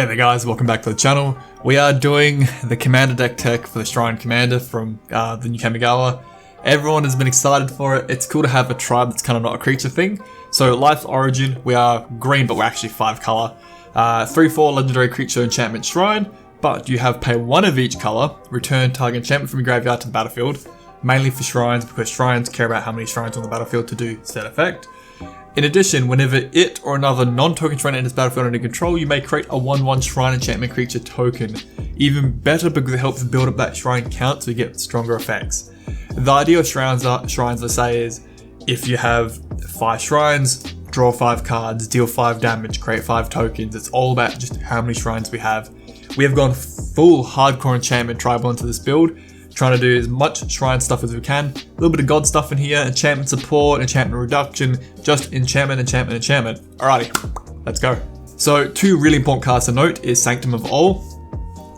Hey there guys, welcome back to the channel. We are doing the Commander deck tech for the Shrine Commander from the new Kamigawa. Everyone has been excited for it. It's cool to have a tribe that's kind of not a creature thing. So Life's Origin, we are green but we're actually 5 color. 3/4 legendary creature enchantment shrine, but you have pay 1 of each color, return target enchantment from your graveyard to the battlefield, mainly for shrines because shrines care about how many shrines on the battlefield to do said effect. In addition, whenever it or another non-token shrine enters battlefield under control, you may create a 1/1 shrine enchantment creature token. Even better because it helps build up that shrine count so you get stronger effects. The idea of shrines, let's say, is if you have 5 shrines, draw 5 cards, deal 5 damage, create 5 tokens. It's all about just how many shrines we have. We have gone full hardcore enchantment tribal into this build, trying to do as much shrine stuff as we can. A little bit of god stuff in here, enchantment support, enchantment reduction, just enchantment. Alrighty, let's go. So 2 really important cards to note is Sanctum of All.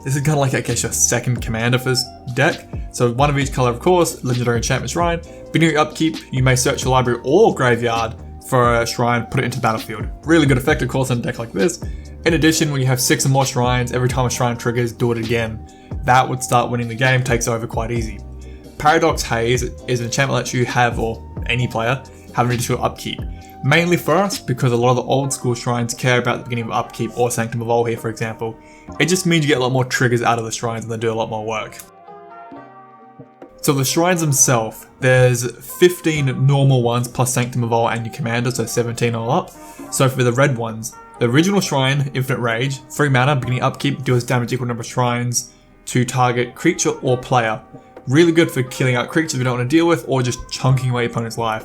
This is kind of like, I guess, your second commander for this deck. So 1 of each color, of course, legendary enchantment shrine. Beginning your upkeep, you may search your library or graveyard for a shrine, put it into the battlefield. Really good effect, of course, on a deck like this. In addition, when you have 6 or more shrines, every time a shrine triggers, do it again. That would start winning the game, takes over quite easy. Paradox Haze is an enchantment that lets you have, or any player, have an additional upkeep. Mainly for us, because a lot of the old school shrines care about the beginning of upkeep, or Sanctum of All here for example. It just means you get a lot more triggers out of the shrines and they do a lot more work. So the shrines themselves, there's 15 normal ones plus Sanctum of All and your commander, so 17 all up. So for the red ones, the original shrine, Infinite Rage, 3 mana, beginning upkeep, deals damage equal number of shrines to target creature or player. Really good for killing out creatures we don't want to deal with or just chunking away your opponent's life.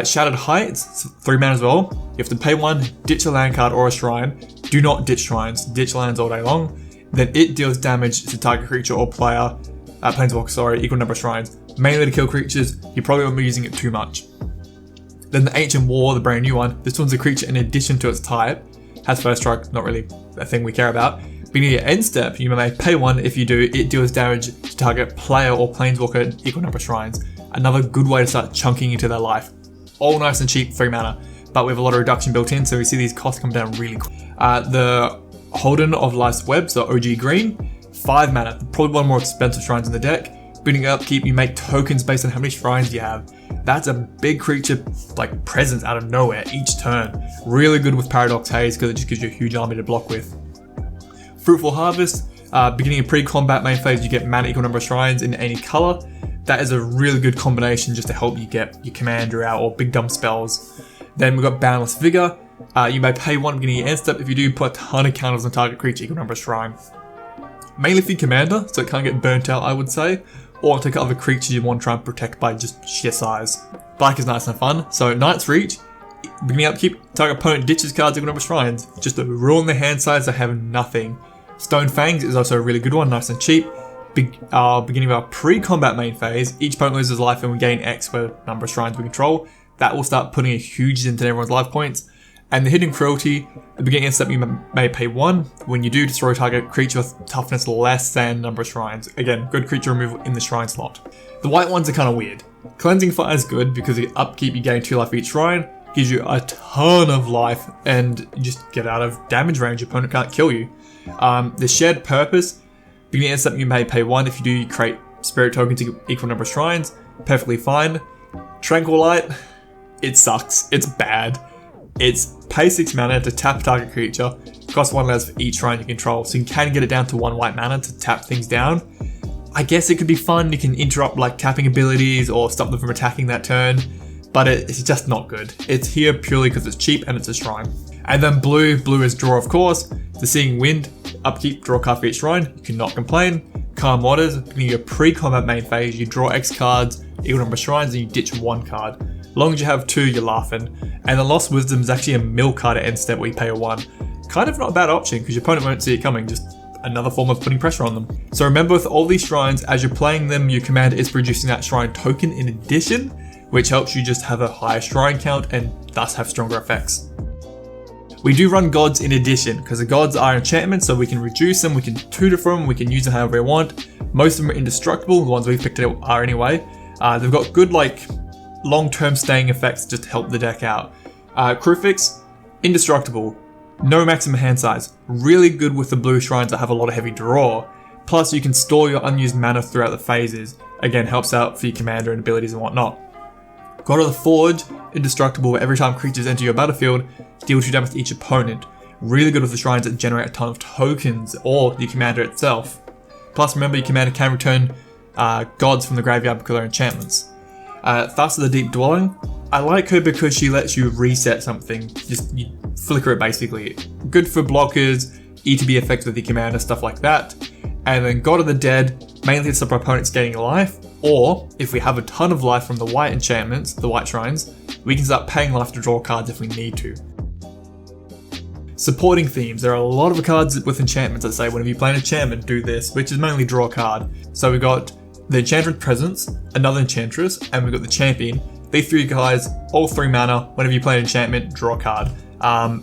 Shattered Heights, 3 mana as well. You have to pay 1, ditch a land card or a shrine. Do not ditch shrines, ditch lands all day long. Then it deals damage to target creature or player, planeswalker, equal number of shrines. Mainly to kill creatures, you probably won't be using it too much. Then the Ancient War, the brand new one. This one's a creature in addition to its type. Has first strike, not really a thing we care about. Beginning your end step, you may pay 1. If you do, it deals damage to target player or planeswalker equal number of shrines. Another good way to start chunking into their life. All nice and cheap, 3 mana, but we have a lot of reduction built in, so we see these costs come down really quick. The Holden of Life's Web, so OG green, 5 mana, probably one of the more expensive shrines in the deck. Beginning upkeep, you make tokens based on how many shrines you have. That's a big creature like presence out of nowhere each turn. Really good with Paradox Haze because it just gives you a huge army to block with. Fruitful Harvest, beginning of pre-combat main phase, you get mana equal number of shrines in any color. That is a really good combination just to help you get your commander out or big dumb spells. Then we've got Boundless Vigor. You may pay 1 beginning your end step. If you do, put a ton of counters on target creature equal number of shrine. Mainly for your commander, so it can't get burnt out, I would say. Or take other creatures you want to try and protect by just sheer size. Black is nice and fun. So Knight's Reach, beginning upkeep, target opponent ditches cards equal number of shrines. Just to ruin their hand size, they have nothing. Stone Fangs is also a really good one, nice and cheap. Beginning of our pre-combat main phase, each opponent loses life and we gain X per number of shrines we control. That will start putting a huge dent in everyone's life points. And the Hidden Cruelty, the beginning of step you may pay 1. When you do, destroy target creature with toughness less than number of shrines. Again, good creature removal in the shrine slot. The white ones are kind of weird. Cleansing Fire is good because the upkeep you gain 2 life each shrine, gives you a ton of life and you just get out of damage range, your opponent can't kill you. The Shared Purpose, beginning of step you may pay 1. If you do, you create spirit tokens equal number of shrines. Perfectly fine. Tranquilite, it sucks. It's bad. It's pay 6 mana to tap target creature, cost 1 less for each shrine you control, so you can get it down to 1 white mana to tap things down. I guess it could be fun, you can interrupt like tapping abilities or stop them from attacking that turn, but it's just not good. It's here purely because it's cheap and it's a shrine. And then blue is draw of course, the Seeing Wind, upkeep, draw a card for each shrine, you cannot complain. Calm Waters, beginning your pre-combat main phase, you draw X cards, equal number of shrines, and you ditch 1 card. As long as you have 2, you're laughing. And the Lost Wisdom is actually a mill card at end step where you pay a 1. Kind of not a bad option because your opponent won't see it coming, just another form of putting pressure on them. So remember with all these shrines, as you're playing them, your commander is producing that shrine token in addition, which helps you just have a higher shrine count and thus have stronger effects. We do run gods in addition because the gods are enchantments, so we can reduce them, we can tutor from them, we can use them however we want. Most of them are indestructible, the ones we've picked are anyway. They've got good like long-term staying effects just to help the deck out. Crewfix, indestructible. No maximum hand size, really good with the blue shrines that have a lot of heavy draw. Plus you can store your unused mana throughout the phases, again helps out for your commander and abilities and whatnot. God of the Forge, indestructible, every time creatures enter your battlefield, deal 2 damage to each opponent. Really good with the shrines that generate a ton of tokens, or the commander itself. Plus remember your commander can return gods from the graveyard because they're enchantments. Thus the Deep Dwelling, I like her because she lets you reset something, just you flicker it basically. Good for blockers, ETB effects with the commander, stuff like that. And then God of the Dead, mainly to stop our opponents gaining life, or if we have a ton of life from the white enchantments, the white shrines, we can start paying life to draw cards if we need to. Supporting themes, there are a lot of cards with enchantments that say whenever you play an enchantment, do this, which is mainly draw a card. So we've got the Enchantress Presence, another Enchantress, and we've got the Champion. These 3 guys, all 3 mana, whenever you play an enchantment, draw a card.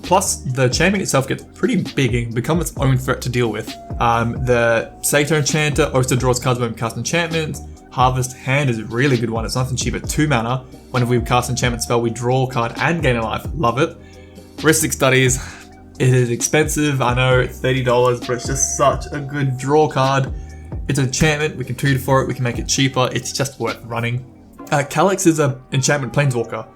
Plus, the Champion itself gets pretty big and becomes its own threat to deal with. The Sato Enchanter also draws cards when we cast enchantments. Harvest Hand is a really good one, it's nice and cheap at 2 mana. Whenever we cast enchantment spell, we draw a card and gain a life, love it. Ristic Studies, it is expensive, I know, it's $30, but it's just such a good draw card. It's an enchantment, we can tutor for it, we can make it cheaper, it's just worth running. Calyx is an enchantment planeswalker.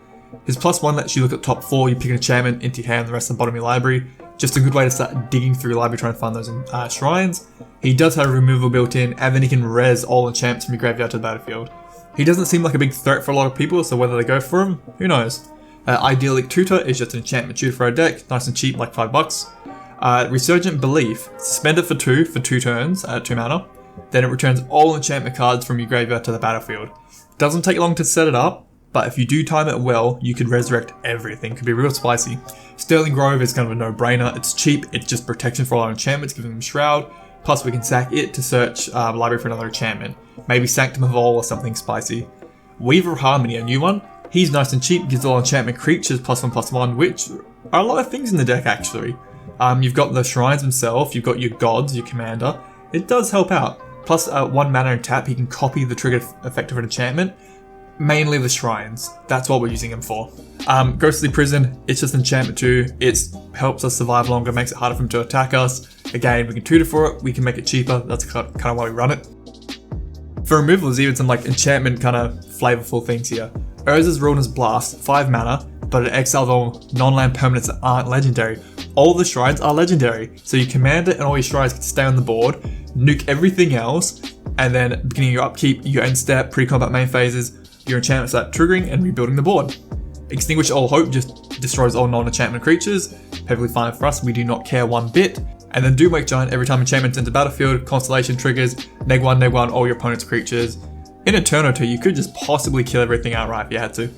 His +1 lets you look at top 4, you pick an enchantment into your hand, the rest of the bottom of your library. Just a good way to start digging through your library trying to find those shrines. He does have removal built in, and then he can res all enchantments from your graveyard to the battlefield. He doesn't seem like a big threat for a lot of people, so whether they go for him, who knows. Idyllic Tutor is just an enchantment tutor for our deck, nice and cheap, like $5. Resurgent Belief, suspend it for 2 turns at 2 mana. Then it returns all enchantment cards from your graveyard to the battlefield. Doesn't take long to set it up, but if you do time it well, you could resurrect everything. Could be real spicy. Sterling Grove is kind of a no-brainer. It's cheap, it's just protection for all our enchantments, giving them Shroud. Plus we can sack it to search library for another enchantment. Maybe Sanctum of All or something spicy. Weaver of Harmony, a new one. He's nice and cheap, gives all enchantment creatures +1/+1, which are a lot of things in the deck actually. You've got the shrines themselves, you've got your gods, your commander. It does help out. Plus 1 mana and tap, he can copy the trigger effect of an enchantment. Mainly the shrines, that's what we're using him for. Ghostly Prison, it's just enchantment too. It helps us survive longer, makes it harder for him to attack us. Again, we can tutor for it, we can make it cheaper, that's kind of why we run it. For removal, there's even some like enchantment kind of flavorful things here. Urza's Wilderness Blast, 5 mana, but it exiles all non-land permanents that aren't legendary. All the shrines are legendary, so your commander and all your shrines can stay on the board, nuke everything else, and then beginning of your upkeep, your end step, pre-combat main phases, your enchantments start triggering and rebuilding the board. Extinguish All Hope just destroys all non-enchantment creatures, perfectly fine for us, we do not care one bit. And then Doomwake Giant, every time enchantments enter battlefield, Constellation triggers, -1/-1 all your opponent's creatures. In a turn or two, you could just possibly kill everything outright if you had to.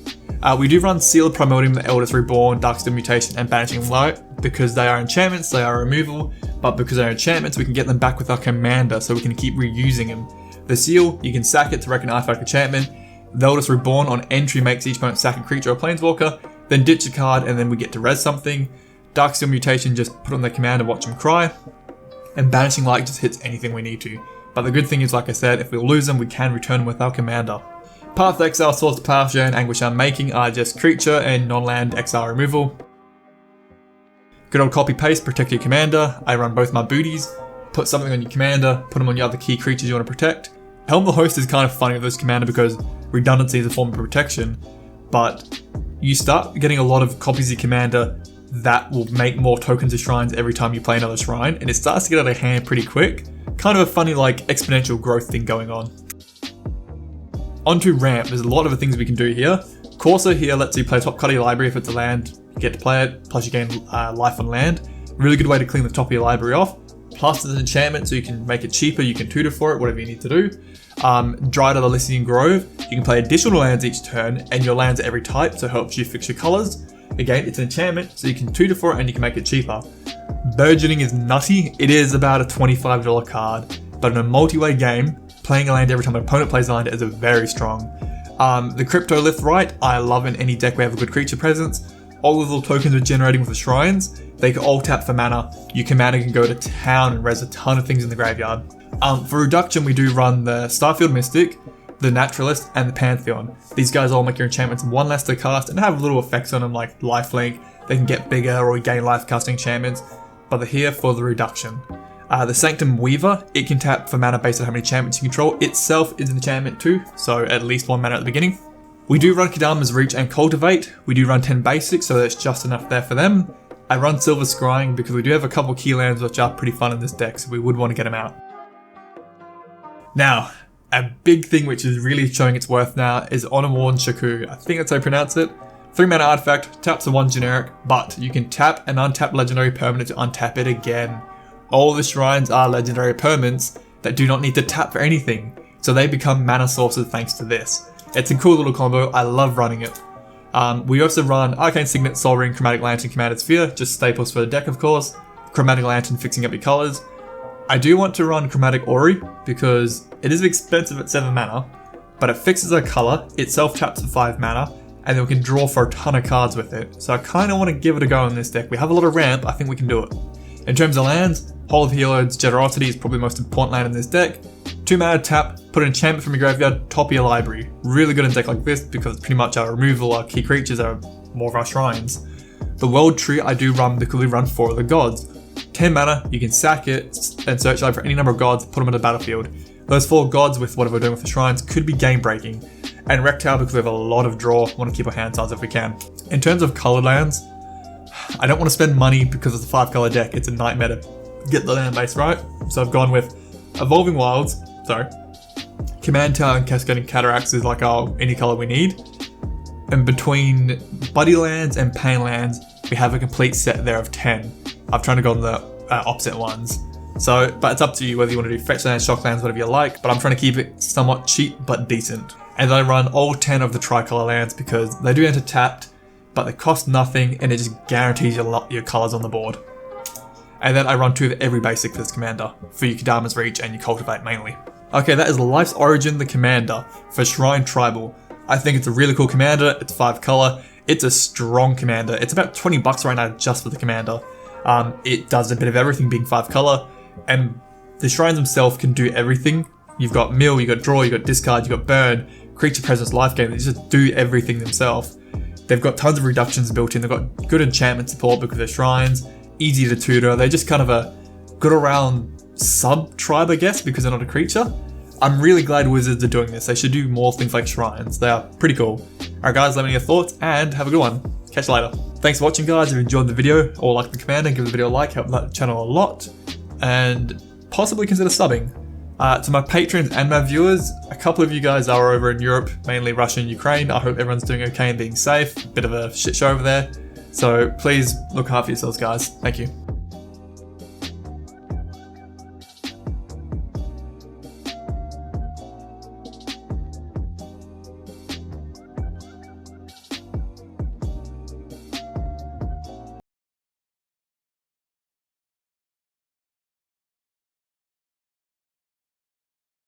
We do run Sealed Primordium, the Eldest Reborn, Darkstone Mutation, and Banishing Light because they are enchantments, they are removal, but because they're enchantments, we can get them back with our commander, so we can keep reusing them. The Seal, you can sack it to wreck an artifact enchantment. The Eldest Reborn on entry makes each opponent sack a creature or planeswalker, then ditch a card, and then we get to res something. Darkstone Mutation, just put on their commander, watch them cry. And Banishing Light just hits anything we need to. But the good thing is, like I said, if we lose them, we can return them with our commander. Path to Exile, Swords of Plowshare, and Anguish Unmaking are just creature and non-land exile removal. Good old copy-paste, protect your commander. I run both my booties. Put something on your commander, put them on your other key creatures you want to protect. Helm the Host is kind of funny with this commander because redundancy is a form of protection, but you start getting a lot of copies of your commander that will make more tokens of shrines every time you play another shrine, and it starts to get out of hand pretty quick. Kind of a funny like exponential growth thing going on. Onto Ramp, there's a lot of things we can do here. Corsair here lets you play top card of your library if it's a land, you get to play it, plus you gain life on land. Really good way to clean the top of your library off. Plus it's an enchantment, so you can make it cheaper, you can tutor for it, whatever you need to do. Dryad of the Lycian Grove, you can play additional lands each turn, and your lands are every type, so it helps you fix your colours. Again, it's an enchantment, so you can tutor for it and you can make it cheaper. Burgeoning is nutty, it is about a $25 card, but in a multi-way game, playing a land every time an opponent plays a land is very strong. The Crypto Lithwrite, I love in any deck we have a good creature presence. All the little tokens we're generating with the shrines, they can all tap for mana. Your commander can go to town and res a ton of things in the graveyard. For reduction, we do run the Starfield Mystic, the Naturalist, and the Pantheon. These guys all make your enchantments one less to cast and have little effects on them like lifelink. They can get bigger or gain life casting enchantments, but they're here for the reduction. The Sanctum Weaver, it can tap for mana based on how many enchantments you control. Itself is an enchantment too, so at least 1 mana at the beginning. We do run Kadama's Reach and Cultivate. We do run 10 basics, so there's just enough there for them. I run Silver Scrying because we do have a couple key lands which are pretty fun in this deck, so we would want to get them out. Now, a big thing which is really showing its worth now is Honorworn Shaku. I think that's how you pronounce it. 3 mana artifact, taps a 1 generic, but you can tap an untapped legendary permanent to untap it again. All the shrines are legendary permanents that do not need to tap for anything, so they become mana sources thanks to this. It's a cool little combo, I love running it. We also run Arcane Signet, Sol Ring, Chromatic Lantern, Commanded Sphere, just staples for the deck of course. Chromatic Lantern fixing up your colours. I do want to run Chromatic Ori because it is expensive at 7 mana, but it fixes a colour, itself taps for 5 mana, and then we can draw for a ton of cards with it. So I kind of want to give it a go in this deck. We have a lot of ramp, I think we can do it. In terms of lands, Hall of Heroes Generosity is probably the most important land in this deck. 2 mana tap, put an enchantment from your graveyard, top of your library. Really good in a deck like this because pretty much our removal, our key creatures are more of our shrines. The World Tree I do run because we run 4 of the gods. 10 mana, you can sack it and search live for any number of gods, put them on the battlefield. Those 4 gods with whatever we're doing with the shrines could be game breaking. And Reptile because we have a lot of draw, want to keep our hand size if we can. In terms of colored lands, I don't want to spend money because it's a 5 color deck, it's a nightmare to get the land base right. So I've gone with Evolving Wilds, Command Tower and Cascading Cataracts is like our any color we need. And between Buddy Lands and Pain Lands, we have a complete set there of 10. I've tried to go on the opposite ones. So, but it's up to you whether you want to do Fetch Lands, Shock Lands, whatever you like, but I'm trying to keep it somewhat cheap but decent. And I run all 10 of the Tricolor lands because they do enter tapped, but they cost nothing and it just guarantees your colors on the board. And then I run 2 of every basic for this commander, for your Kadama's Reach and your Cultivate mainly. Okay, that is Life's Origin, the commander, for Shrine Tribal. I think it's a really cool commander, it's 5 color, it's a strong commander. It's about 20 bucks right now just for the commander. It does a bit of everything being 5 color, and the shrines themselves can do everything. You've got mill, you've got draw, you've got discard, you've got burn, creature presence, life gain, they just do everything themselves. They've got tons of reductions built in, they've got good enchantment support because they're shrines, easy to tutor, they're just kind of a good around sub-tribe I guess because they're not a creature. I'm really glad Wizards are doing this, they should do more things like shrines, they are pretty cool. Alright guys, let me know your thoughts and have a good one. Catch you later. Thanks for watching guys, if you enjoyed the video or like the commander, give the video a like, help the channel a lot, and possibly consider subbing. To my patrons and my viewers, a couple of you guys are over in Europe, mainly Russia and Ukraine. I hope everyone's doing okay and being safe. Bit of a shit show over there. So please look after yourselves guys. Thank you.